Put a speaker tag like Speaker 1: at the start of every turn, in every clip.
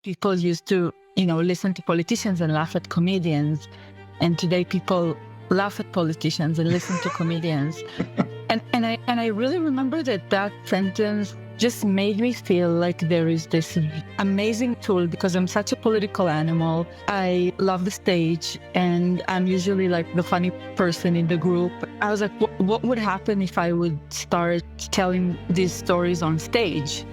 Speaker 1: People used to, listen to politicians and laugh at comedians. And today people laugh at politicians and listen to comedians. And I really remember that sentence just made me feel like there is this amazing tool, because I'm such a political animal. I love the stage and I'm usually like the funny person in the group. I was like, what would happen if I would start telling these stories on stage?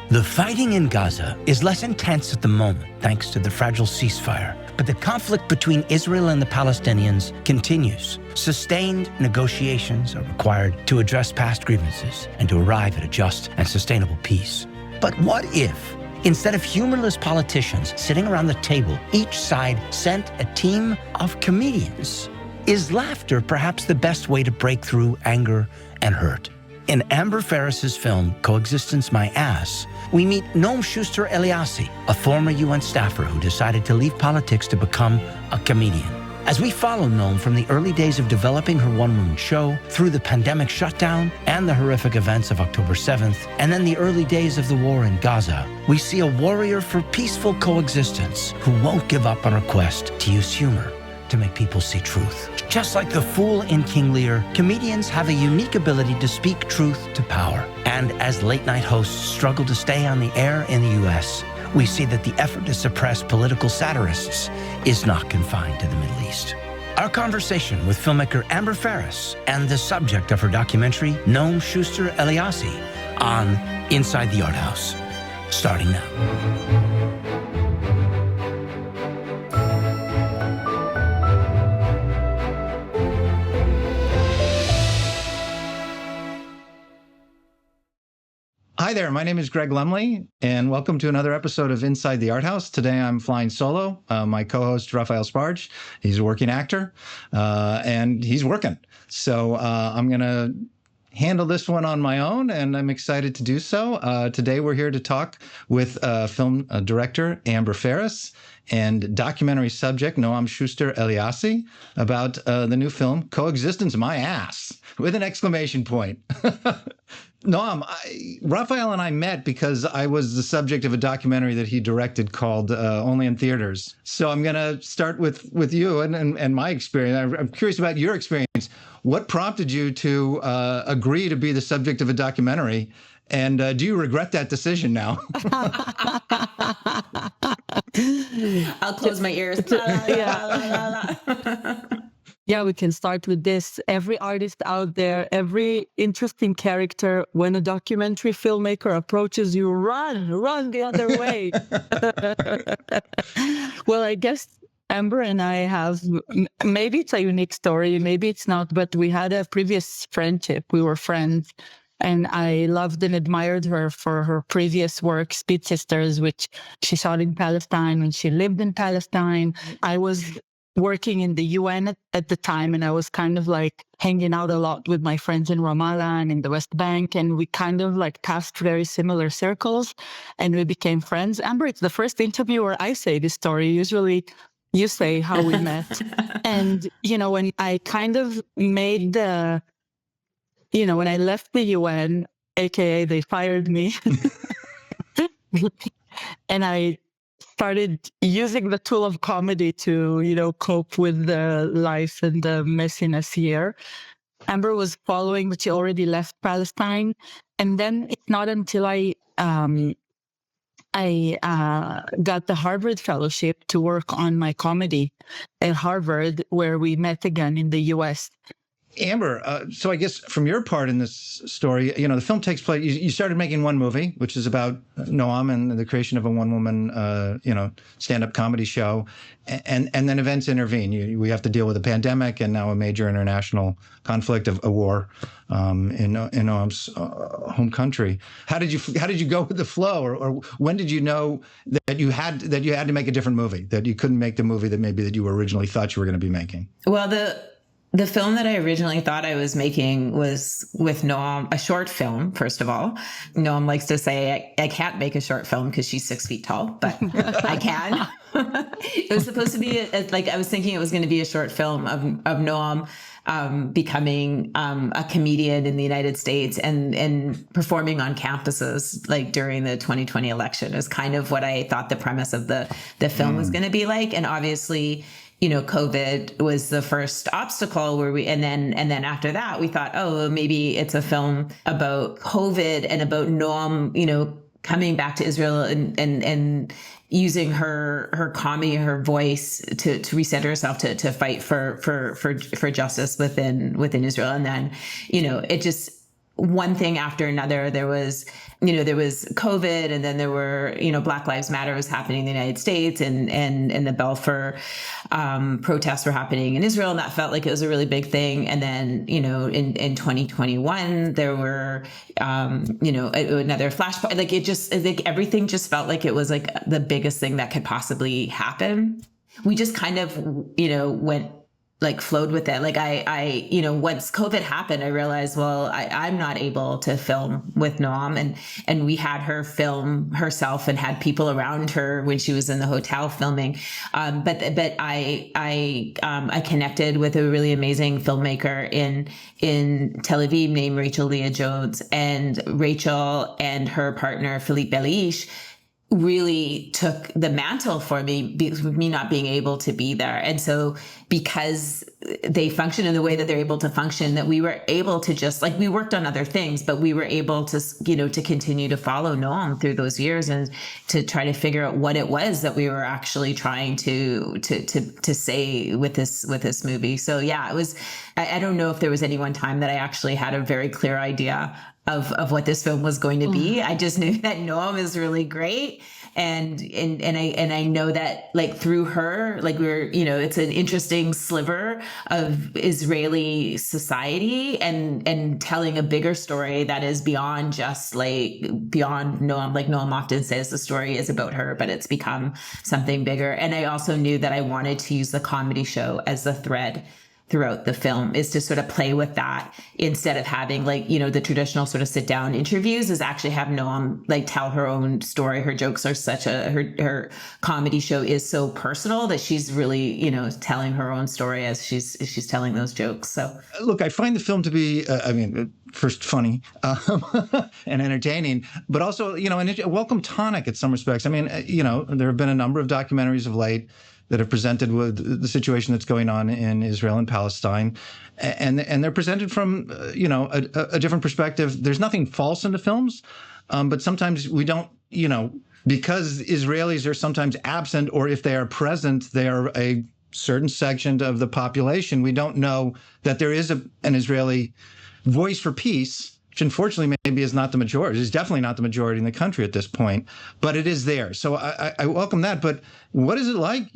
Speaker 2: The fighting in Gaza is less intense at the moment, thanks to the fragile ceasefire. But the conflict between Israel and the Palestinians continues. Sustained negotiations are required to address past grievances and to arrive at a just and sustainable peace. But what if, instead of humorless politicians sitting around the table, each side sent a team of comedians? Is laughter perhaps the best way to break through anger and hurt? In Amber Ferris's film, Coexistence, My Ass, we meet Noam Shuster Eliassi, a former UN staffer who decided to leave politics to become a comedian. As we follow Noam from the early days of developing her one-woman show, through the pandemic shutdown and the horrific events of October 7th, and then the early days of the war in Gaza, we see a warrior for peaceful coexistence who won't give up on her quest to use humor to make people see truth. Just like the fool in King Lear, comedians have a unique ability to speak truth to power. And as late-night hosts struggle to stay on the air in the US, we see that the effort to suppress political satirists is not confined to the Middle East. Our conversation with filmmaker Amber Ferris and the subject of her documentary, Noam Shuster Eliassi, on Inside the Arthouse, starting now.
Speaker 3: Hi there, my name is Greg Lumley, and welcome to another episode of Inside the Arthouse. Today I'm flying solo. My co-host, Raphael Sparge, he's a working actor, and he's working. So I'm going to handle this one on my own, and I'm excited to do so. Today we're here to talk with film director Amber Ferris and documentary subject Noam Shuster Eliassi about the new film, Coexistence, My Ass, with an exclamation point. Noam, Raphael and I met because I was the subject of a documentary that he directed called Only in Theaters. So I'm going to start with you and my experience. I'm curious about your experience. What prompted you to agree to be the subject of a documentary? And do you regret that decision now?
Speaker 4: I'll close my ears.
Speaker 1: Yeah, we can start with this. Every artist out there, every interesting character, when a documentary filmmaker approaches you, run the other way. Well, I guess Amber and I have, maybe it's a unique story, maybe it's not, but we had a previous friendship. We were friends. And I loved and admired her for her previous work, Speed Sisters, which she shot in Palestine when she lived in Palestine. I was working in the UN at the time, and I was kind of like hanging out a lot with my friends in Ramallah and in the West Bank, and we kind of like passed very similar circles, and we became friends. Amber, it's the first interview where I say this story. Usually you say how we met. And, when I kind of made when I left the UN, aka they fired me, and I started using the tool of comedy to, cope with the life and the messiness here. Amber was following, but she already left Palestine. And then it's not until I got the Harvard Fellowship to work on my comedy at Harvard, where we met again in the US.
Speaker 3: Amber, so I guess from your part in this story, the film takes place, you started making one movie, which is about Noam and the creation of a one-woman, stand-up comedy show, and then events intervene. We have to deal with a pandemic and now a major international conflict of a war in Noam's home country. How did you go with the flow, or when did you know that you had to make a different movie, that you couldn't make the movie that you originally thought you were going to be making?
Speaker 4: Well, the film that I originally thought I was making was with Noam, a short film, first of all. Noam likes to say, I can't make a short film because she's 6 feet tall, but I can. It was supposed to be, I was thinking it was going to be a short film of Noam becoming a comedian in the United States and performing on campuses like during the 2020 election is kind of what I thought the premise of the film was going to be like. And obviously, COVID was the first obstacle and then after that we thought, oh, maybe it's a film about COVID and about Noam, coming back to Israel and using her comedy, her voice to recenter herself to fight for justice within Israel. And then, it just, one thing after another. There was COVID, and then there were, Black Lives Matter was happening in the United States, and the Balfour protests were happening in Israel, and that felt like it was a really big thing. And then, in 2021, there were, another flashpoint. Like everything just felt like it was like the biggest thing that could possibly happen. We just kind of, went flowed with it. Like I, once COVID happened, I realized, well, I'm not able to film with Noam, and we had her film herself and had people around her when she was in the hotel filming. But I connected with a really amazing filmmaker in Tel Aviv named Rachel Leah Jones, and Rachel and her partner Philippe Belish really took the mantle for me because of me not being able to be there. And so because they function in the way that they're able to function, that we were able to just we worked on other things, but we were able to, to continue to follow Noam through those years and to try to figure out what it was that we were actually trying to say with this movie. So yeah, it was, I don't know if there was any one time that I actually had a very clear idea of what this film was going to be. I just knew that Noam is really great. And I know that through her, we're, it's an interesting sliver of Israeli society and telling a bigger story that is beyond just beyond Noam. Noam often says the story is about her, but it's become something bigger. And I also knew that I wanted to use the comedy show as the thread throughout the film, is to sort of play with that instead of having the traditional sort of sit down interviews, is actually have Noam tell her own story. Her jokes are her comedy show is so personal that she's really, telling her own story as she's telling those jokes. So
Speaker 3: look, I find the film to be, first funny and entertaining, but also, a welcome tonic at some respects. I mean, there have been a number of documentaries of late that have presented with the situation that's going on in Israel and Palestine, and they're presented from a different perspective. There's nothing false in the films, but sometimes we don't, because Israelis are sometimes absent, or if they are present, they are a certain section of the population. We don't know that there is an Israeli voice for peace, which unfortunately maybe is not the majority. It's definitely not the majority in the country at this point, but it is there. So I welcome that. But what is it like,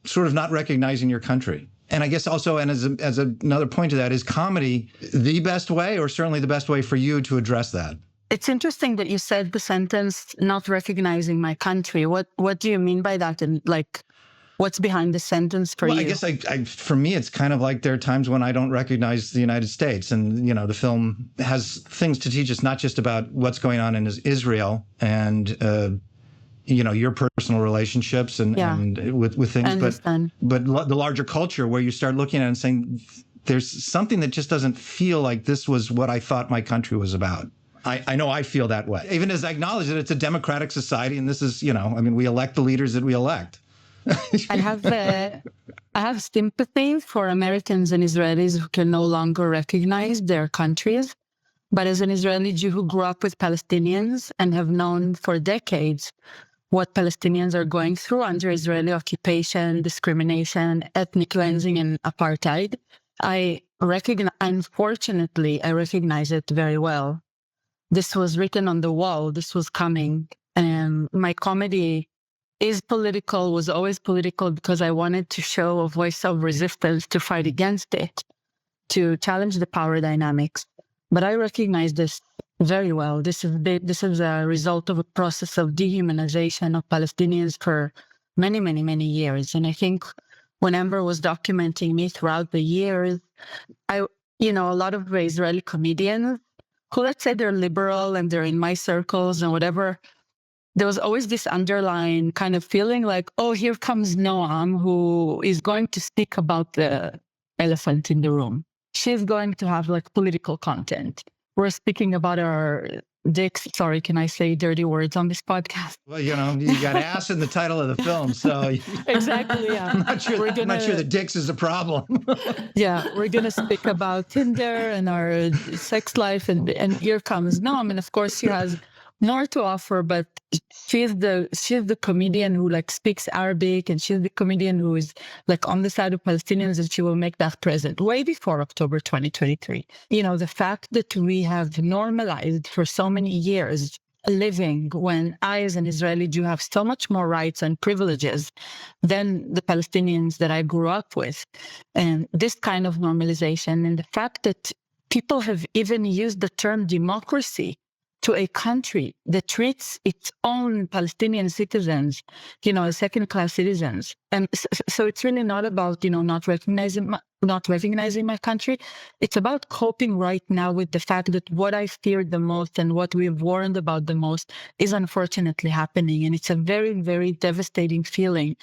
Speaker 3: sort of not recognizing your country? And I guess also, and as another point to that, is comedy the best way, or certainly the best way for you to address that?
Speaker 1: It's interesting that you said the sentence, not recognizing my country. What do you mean by that? And what's behind the sentence for you?
Speaker 3: I guess for me, it's kind of like there are times when I don't recognize the United States. And, the film has things to teach us, not just about what's going on in Israel and, your personal relationships and with things, but the larger culture where you start looking at it and saying, there's something that just doesn't feel like this was what I thought my country was about. I know I feel that way, even as I acknowledge that it's a democratic society. And this is, we elect the leaders that we elect.
Speaker 1: I have sympathy for Americans and Israelis who can no longer recognize their countries. But as an Israeli Jew who grew up with Palestinians and have known for decades what Palestinians are going through under Israeli occupation, discrimination, ethnic cleansing, and apartheid, unfortunately, I recognize it very well. This was written on the wall. This was coming. And my comedy is political, was always political, because I wanted to show a voice of resistance to fight against it, to challenge the power dynamics. But I recognize this very well. This is a result of a process of dehumanization of Palestinians for many, many, many years. And I think when Amber was documenting me throughout the years, a lot of Israeli comedians who, let's say they're liberal and they're in my circles and whatever, there was always this underlying kind of feeling like, oh, here comes Noam, who is going to speak about the elephant in the room. she's going to have like political content. We're speaking about our dicks. Sorry, can I say dirty words on this podcast?
Speaker 3: Well, you got ass in the title of the film, so
Speaker 1: exactly. Yeah,
Speaker 3: I'm not sure the dicks is a problem.
Speaker 1: Yeah, we're gonna speak about Tinder and our sex life, and here comes Noam, and of course she has more to offer, but she's the comedian who like speaks Arabic, and she's the comedian who is like on the side of Palestinians, and she will make that present way before October 2023. The fact that we have normalized for so many years living when I, as an Israeli Jew, have so much more rights and privileges than the Palestinians that I grew up with. And this kind of normalization, and the fact that people have even used the term democracy to a country that treats its own Palestinian citizens, as second-class citizens. And so it's really not about, not recognizing my country. It's about coping right now with the fact that what I feared the most and what we've warned about the most is unfortunately happening. And it's a very, very devastating feeling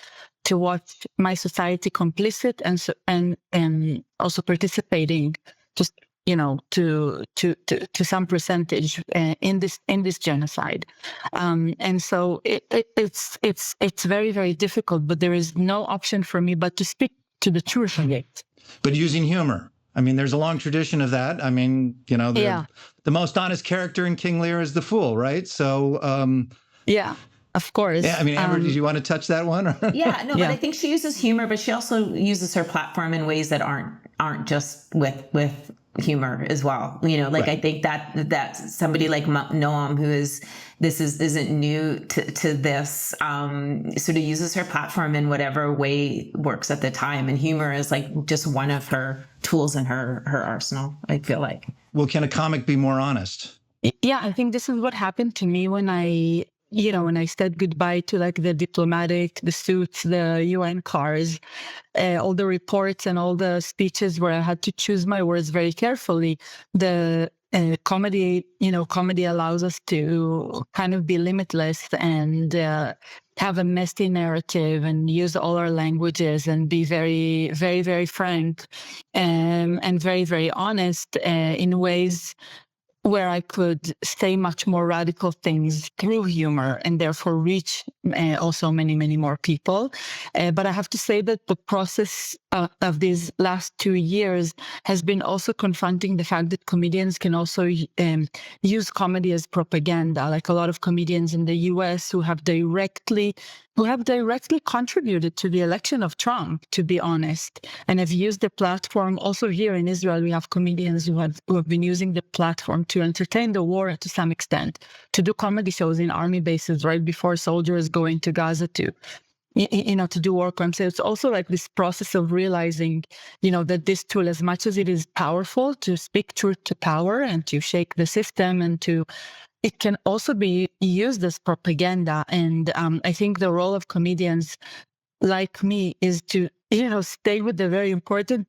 Speaker 1: to watch my society complicit and also participating just to some percentage in this genocide, and so it's very, very difficult. But there is no option for me but to speak to the truth of it.
Speaker 3: But using humor. I mean, there's a long tradition of that. I mean, the most honest character in King Lear is the fool, right? So,
Speaker 1: yeah. Of course.
Speaker 3: Yeah, I mean, Amber, did you want to touch that one?
Speaker 4: But I think she uses humor, but she also uses her platform in ways that aren't just with humor as well. Right. I think that somebody like Noam, who isn't new to this, sort of uses her platform in whatever way works at the time, and humor is like just one of her tools in her arsenal, I feel like.
Speaker 3: Well, can a comic be more honest?
Speaker 1: Yeah, I think this is what happened to me when I said goodbye to like the diplomatic, the suits, the UN cars, all the reports and all the speeches where I had to choose my words very carefully. The comedy allows us to kind of be limitless and have a messy narrative and use all our languages and be very, very, very frank and very, very honest in ways where I could say much more radical things through humor and therefore reach also many, many more people. But I have to say that the process of these last 2 years has been also confronting the fact that comedians can also use comedy as propaganda, like a lot of comedians in the US who have directly contributed to the election of Trump, to be honest, and have used the platform. Also here in Israel, we have comedians who have been using the platform to entertain the war to some extent, to do comedy shows in army bases right before soldiers go into Gaza to do war crimes. So it's also like this process of realizing, that this tool, as much as it is powerful to speak truth to power and to shake the system it can also be used as propaganda. And I think the role of comedians like me is to, stay with the very important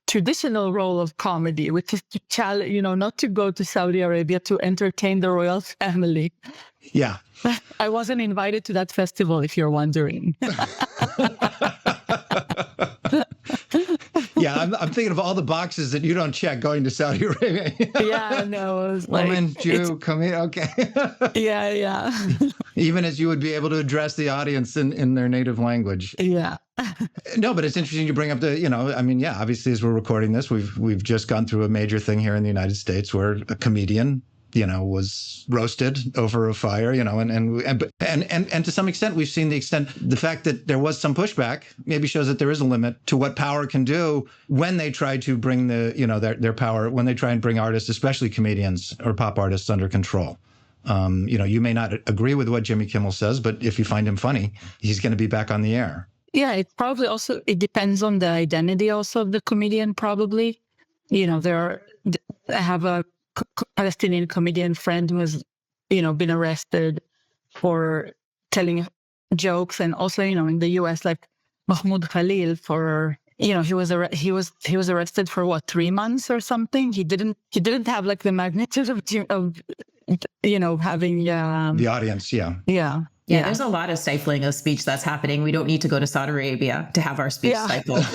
Speaker 1: traditional role of comedy, which is to challenge, not to go to Saudi Arabia to entertain the royal family.
Speaker 3: Yeah.
Speaker 1: I wasn't invited to that festival, if you're wondering.
Speaker 3: Yeah, I'm thinking of all the boxes that you don't check going to Saudi Arabia.
Speaker 1: Yeah, no, it was like,
Speaker 3: woman, Jew, come here, okay.
Speaker 1: Yeah.
Speaker 3: Even as you would be able to address the audience in their native language.
Speaker 1: Yeah.
Speaker 3: No, but it's interesting you bring up obviously as we're recording this, we've just gone through a major thing here in the United States where a comedian was roasted over a fire, and to some extent, we've seen the fact that there was some pushback maybe shows that there is a limit to what power can do when they try to bring their power, when they try and bring artists, especially comedians or pop artists, under control. You may not agree with what Jimmy Kimmel says, but if you find him funny, he's going to be back on the air.
Speaker 1: Yeah, it depends on the identity also of the comedian, probably. I have a Palestinian comedian friend who has, been arrested for telling jokes, and also, in the U.S., like Mahmoud Khalil, for he was arrested for what, 3 months or something. He didn't have like the magnitude of having
Speaker 3: the audience, yeah.
Speaker 4: Yeah, there's a lot of stifling of speech that's happening. We don't need to go to Saudi Arabia to have our speech stifled.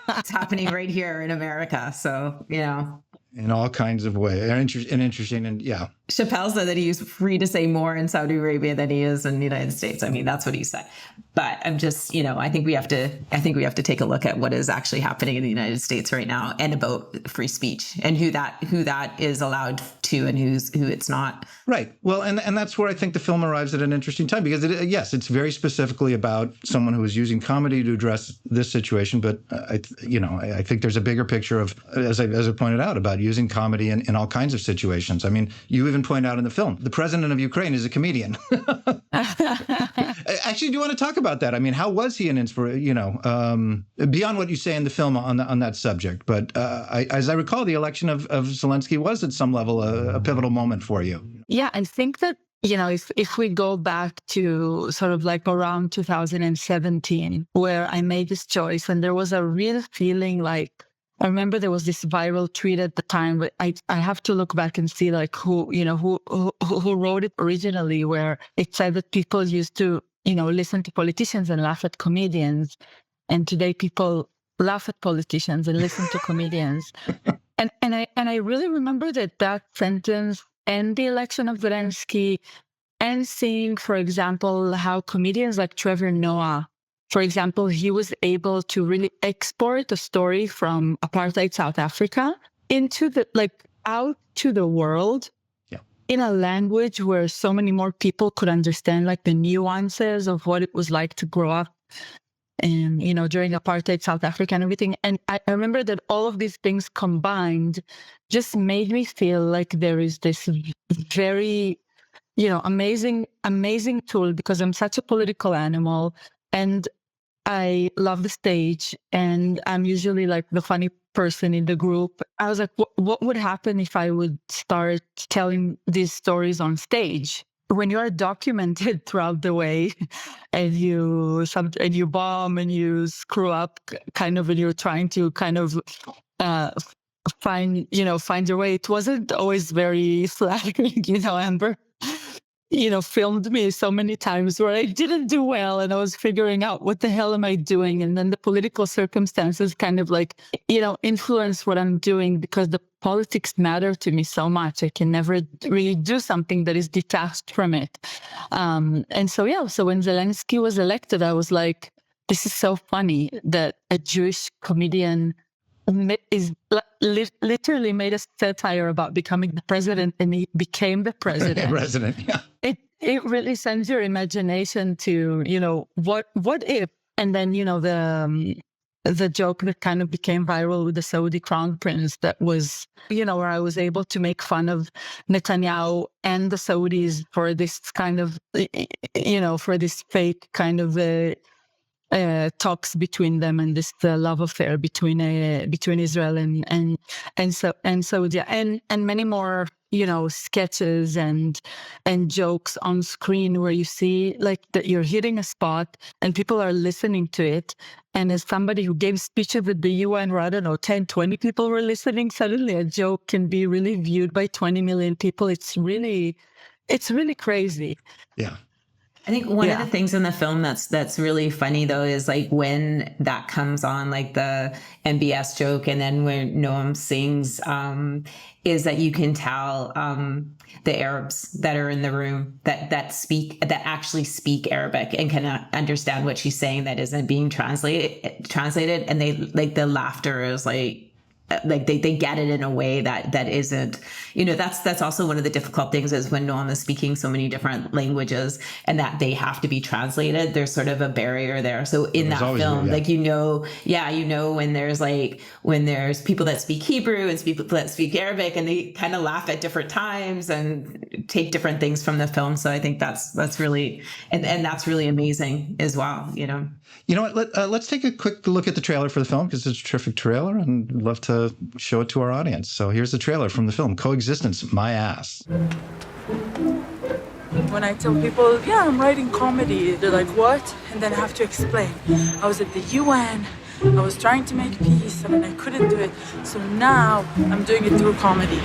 Speaker 4: It's happening right here in America. So,
Speaker 3: in all kinds of ways. And interesting. And yeah.
Speaker 4: Chappelle said that he's free to say more in Saudi Arabia than he is in the United States. I mean, that's what he said. But I'm just, I think we have to take a look at what is actually happening in the United States right now, and about free speech, and who that is allowed to and who it's not.
Speaker 3: Right. Well, and that's where I think the film arrives at an interesting time, because it's very specifically about someone who is using comedy to address this situation. But I think there's a bigger picture of, as I pointed out, about using comedy in all kinds of situations. I mean, you even point out in the film, the president of Ukraine is a comedian. Actually, do you want to talk about that? I mean, how was he an inspiration, beyond what you say in the film on that subject? But as I recall, the election of Zelensky was at some level a pivotal moment for you.
Speaker 1: Yeah, I think that, if we go back to sort of like around 2017, where I made this choice, and there was a real feeling like, I remember there was this viral tweet at the time, but I have to look back and see like who wrote it originally, where it said that people used to, listen to politicians and laugh at comedians. And today people laugh at politicians and listen to comedians. And I really remember that sentence and the election of Zelensky, and seeing, for example, how comedians like Trevor Noah, for example, he was able to really export a story from apartheid South Africa into out to the world in a language where so many more people could understand like the nuances of what it was like to grow up and, during apartheid South Africa and everything. And I remember that all of these things combined just made me feel like there is this very, amazing tool, because I'm such a political animal and I love the stage, and I'm usually like the funny person in the group. I was like, what would happen if I would start telling these stories on stage? When you are documented throughout the way, and you bomb and you screw up, kind of, and you're trying to kind of find your way. It wasn't always very flattering, Amber. Filmed me so many times where I didn't do well, and I was figuring out what the hell am I doing? And then the political circumstances kind of influence what I'm doing, because the politics matter to me so much. I can never really do something that is detached from it. And so when Zelensky was elected, I was like, this is so funny that a Jewish comedian is literally made a satire about becoming the president, and he became the president.
Speaker 3: Yeah.
Speaker 1: It really sends your imagination to, what if? And then, the joke that kind of became viral with the Saudi crown prince, that was, where I was able to make fun of Netanyahu and the Saudis for this kind of, for this fake kind of talks between them, and this love affair between Israel and Saudi, and many more sketches and jokes on screen, where you see like that you're hitting a spot and people are listening to it. And as somebody who gave speeches at the UN where, 10, 20 people were listening, suddenly a joke can be really viewed by 20 million people. It's really crazy.
Speaker 3: Yeah.
Speaker 4: I think one of the things in the film that's really funny though is like when that comes on, like the MBS joke, and then when Noam sings, is that you can tell the Arabs that are in the room that actually speak Arabic and can understand what she's saying that isn't being translated, and they like the laughter is like they get it in a way that isn't, that's also one of the difficult things, is when Noam is speaking so many different languages and that they have to be translated, there's sort of a barrier there. So in that film, when there's people that speak Hebrew and people that speak Arabic, and they kind of laugh at different times and take different things from the film. So I think that's really, and that's really amazing as well,
Speaker 3: You know what? Let's take a quick look at the trailer for the film, because it's a terrific trailer, and I'd love to show it to our audience. So here's the trailer from the film, Coexistence, My Ass.
Speaker 5: When I tell people, I'm writing comedy, they're like, what? And then I have to explain. I was at the UN, I was trying to make peace, and I couldn't do it. So now I'm doing it through comedy.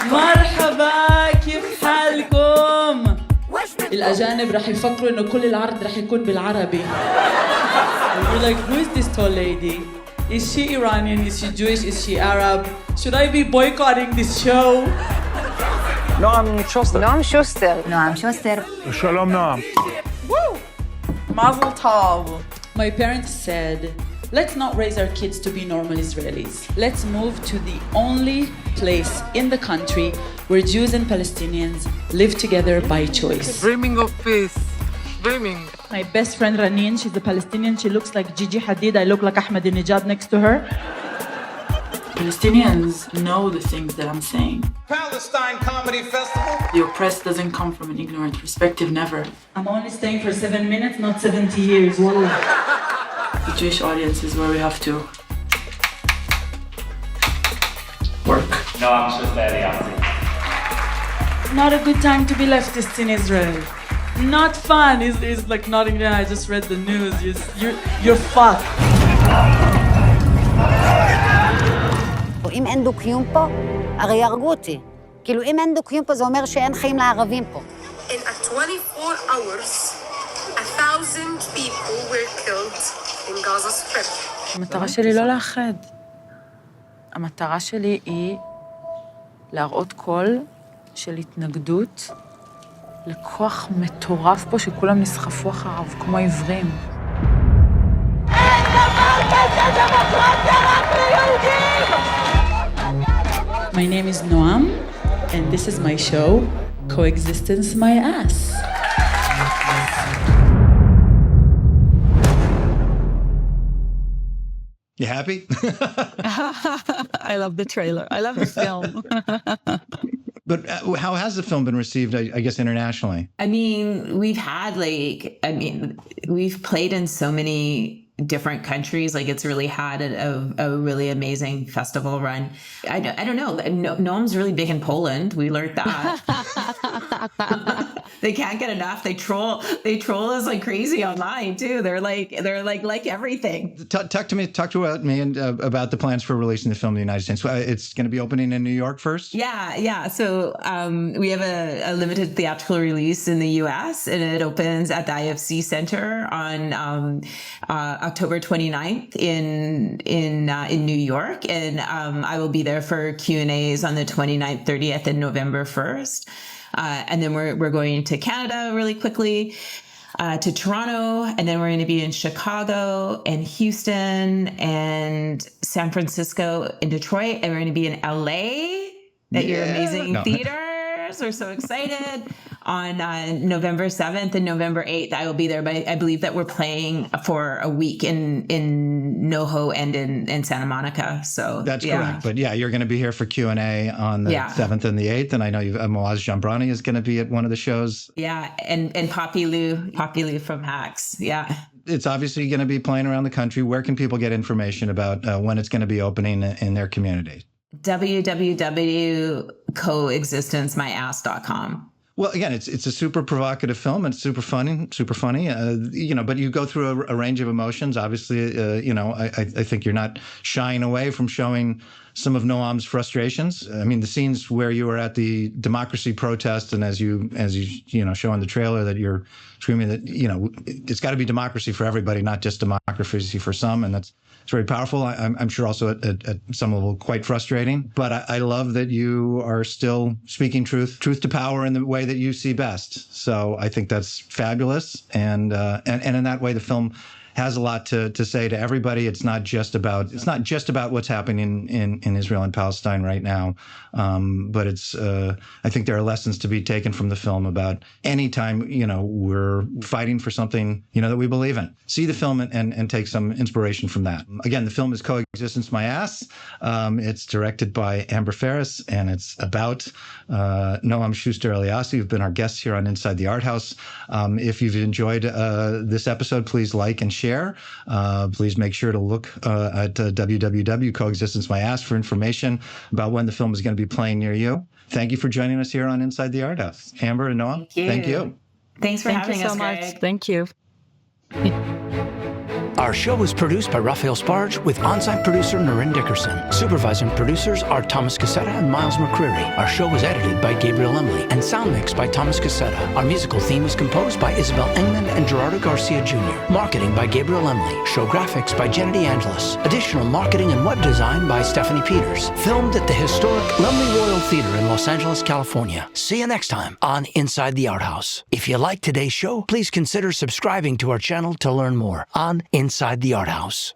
Speaker 5: مرحبا كيف الأجانب رح يفكروا إنه كل العرض رح يكون بالعربي. We're like, who is this tall lady? Is she Iranian? Is she Jewish? Is she Arab? Should I be boycotting this show?
Speaker 6: Noam Shuster.
Speaker 7: Noam Shuster.
Speaker 8: Noam Shuster.
Speaker 6: Shalom, Noam.
Speaker 5: Woo! Mazel tov. My parents said, let's not raise our kids to be normal Israelis. Let's move to the only place in the country where Jews and Palestinians live together by choice.
Speaker 6: Dreaming of peace. Dreaming.
Speaker 5: My best friend Ranin, she's a Palestinian. She looks like Gigi Hadid. I look like Ahmadinejad next to her. Palestinians know the things that I'm saying.
Speaker 9: Palestine Comedy Festival.
Speaker 5: The oppressed doesn't come from an ignorant perspective, never. I'm only staying for 7 minutes, not 70 years. Wallah. The Jewish audience is where we have to work.
Speaker 10: Noam Shuster Eliassi.
Speaker 5: Not a good time to be leftist in Israel. Not fun. It's like nodding down. I just read the news. You're fucked.
Speaker 8: אם אין דו-קיום פה, הרי יהרגו אותי. כאילו, אם אין דו-קיום פה, זה אומר שאין חיים לערבים פה.
Speaker 11: In a 24 hours, 1,000 people were killed in Gaza Strip.
Speaker 5: המטרה שלי לא לאחד. המטרה שלי היא להראות קול של התנגדות לכוח מטורף פה שכולם נסחפו אחריו, כמו עיוורים. אין דבר כזה דמוקרטיה רק ליהודים! My name is Noam, and this is my show, Coexistence My Ass.
Speaker 3: You happy?
Speaker 1: I love the trailer. I love the film.
Speaker 3: But how has the film been received, I guess, internationally?
Speaker 4: I mean, we've played in so many different countries. Like, it's really had a really amazing festival run. I don't know. Noam's really big in Poland. We learned that. They can't get enough. They troll us like crazy online too. They're like everything.
Speaker 3: Talk to me and about the plans for releasing the film in the United States. It's going to be opening in New York first?
Speaker 4: Yeah. So we have a limited theatrical release in the U.S. and it opens at the IFC Center on October 29th in New York, and I will be there for Q&As on the 29th, 30th, and November 1st. And then we're going to Canada really quickly, to Toronto, and then we're going to be in Chicago and Houston and San Francisco and Detroit, and we're going to be in LA at your amazing theaters. We're so excited. On November 7th and November 8th, I will be there. But I believe that we're playing for a week in NoHo and in Santa Monica. So
Speaker 3: that's correct. But yeah, you're going to be here for Q&A on the 7th and the 8th. And I know Moaz Jambrani is going to be at one of the shows.
Speaker 4: Yeah, and Poppy Lou from Hacks. Yeah.
Speaker 3: It's obviously going to be playing around the country. Where can people get information about when it's going to be opening in their community?
Speaker 4: www.coexistencemyass.com.
Speaker 3: Well, again, it's a super provocative film and super funny. But you go through a range of emotions. Obviously, I think you're not shying away from showing some of Noam's frustrations. I mean, the scenes where you were at the democracy protest, and as you show in the trailer that you're screaming that it's got to be democracy for everybody, not just democracy for some, and it's very powerful. I'm sure also at some level quite frustrating. But I love that you are still speaking truth to power in the way that you see best. So I think that's fabulous, and in that way, the film has a lot to say to everybody. It's not just about what's happening in Israel and Palestine right now, but it's I think there are lessons to be taken from the film about any time we're fighting for something that we believe in. See the film and take some inspiration from that. Again, the film is Coexistence My Ass. It's directed by Amber Ferris, and it's about Noam Shuster Eliassi, who've been our guests here on Inside the Arthouse. If you've enjoyed this episode, please like and share. Please make sure to look at www.coexistencemyass for information about when the film is going to be playing near you. Thank you for joining us here on Inside the Arthouse. Amber and Noam, thank you.
Speaker 4: Thanks for having us,
Speaker 1: so much.
Speaker 4: Greg.
Speaker 1: Thank you.
Speaker 2: Our show is produced by Raphael Sparge with on-site producer Norrin Dickerson. Supervising producers are Thomas Cassetta and Miles McCreary. Our show was edited by Gabriel Emley and sound mixed by Thomas Cassetta. Our musical theme was composed by Isabel Engman and Gerardo Garcia Jr. Marketing by Gabriel Emley. Show graphics by Jenna DeAngelis. Additional marketing and web design by Stephanie Peters. Filmed at the historic Lumley Royal Theater in Los Angeles, California. See you next time on Inside the Arthouse. If you like today's show, please consider subscribing to our channel to learn more on Inside the Arthouse.